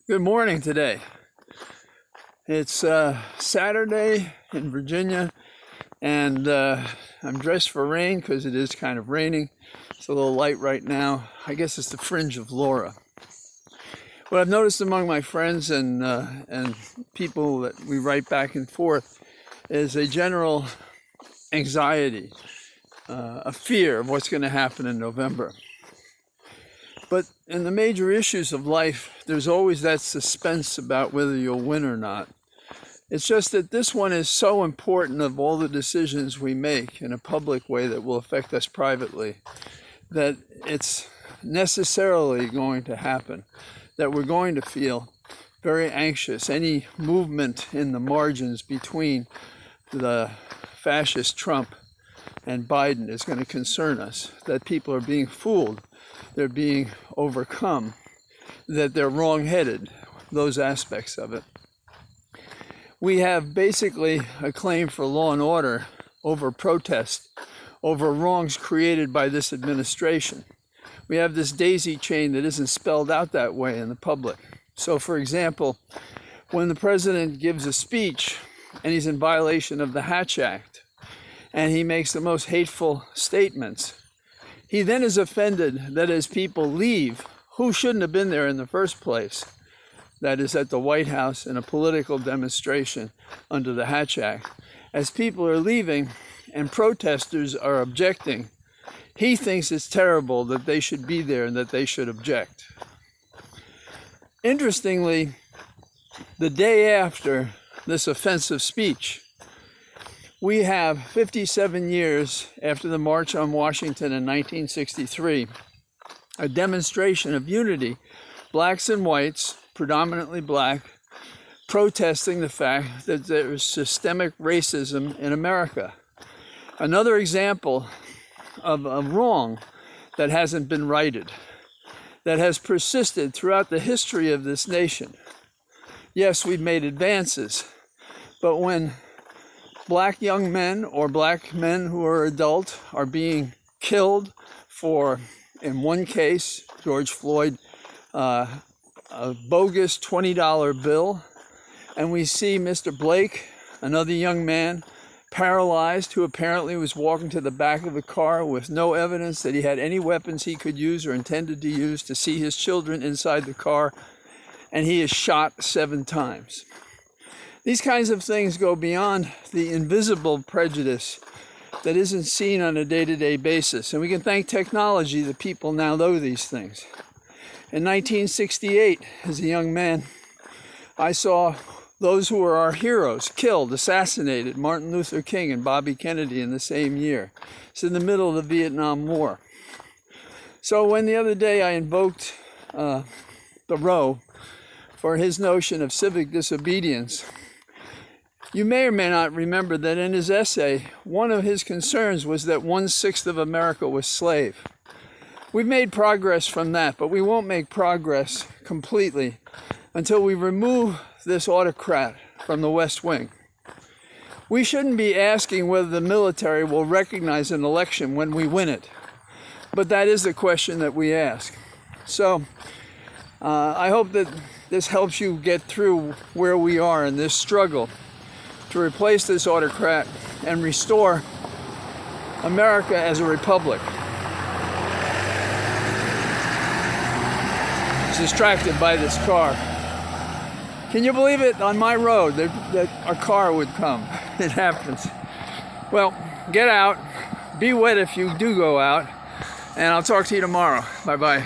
Good morning today. It's Saturday in Virginia, and I'm dressed for rain because it is kind of raining. It's a little light right now. I guess it's the fringe of Laura. What I've noticed among my friends and people that we write back and forth is a general anxiety, a fear of what's going to happen in November. But in the major issues of life, there's always that suspense about whether you'll win or not. It's just that this one is so important of all the decisions we make in a public way that will affect us privately, that it's necessarily going to happen, that we're going to feel very anxious. Any movement in the margins between the fascist Trump and Biden is going to concern us, that people are being fooled, they're being overcome, that they're wrong-headed, those aspects of it. We have basically a claim for law and order over protest, over wrongs created by this administration. We have this daisy chain that isn't spelled out that way in the public. So, for example, when the president gives a speech and he's in violation of the Hatch Act, and he makes the most hateful statements, he then is offended that as people leave, who shouldn't have been there in the first place, that is at the White House in a political demonstration under the Hatch Act, as people are leaving and protesters are objecting, he thinks it's terrible that they should be there and that they should object. Interestingly, the day after this offensive speech, we have 57 years after the March on Washington in 1963, a demonstration of unity, blacks and whites, predominantly black, protesting the fact that there is systemic racism in America. Another example of a wrong that hasn't been righted, that has persisted throughout the history of this nation. Yes, we've made advances, but when black young men or black men who are adult are being killed for, in one case, George Floyd, a bogus $20 bill, and we see Mr. Blake, another young man, paralyzed, who apparently was walking to the back of the car with no evidence that he had any weapons he could use or intended to use to see his children inside the car, and he is shot 7 times. These kinds of things go beyond the invisible prejudice that isn't seen on a day-to-day basis. And we can thank technology that people now know these things. In 1968, as a young man, I saw those who were our heroes killed, assassinated, Martin Luther King and Bobby Kennedy in the same year. It's in the middle of the Vietnam War. So when the other day I invoked Thoreau for his notion of civic disobedience, you may or may not remember that in his essay, one of his concerns was that 1/6 of America was slave. We've made progress from that, but we won't make progress completely until we remove this autocrat from the West Wing. We shouldn't be asking whether the military will recognize an election when we win it, but that is the question that we ask. So I hope that this helps you get through where we are in this struggle to replace this autocrat and restore America as a republic. I was distracted by this car. Can you believe it? On my road, that a car would come. It happens. Well, get out, be wet if you do go out, and I'll talk to you tomorrow. Bye-bye.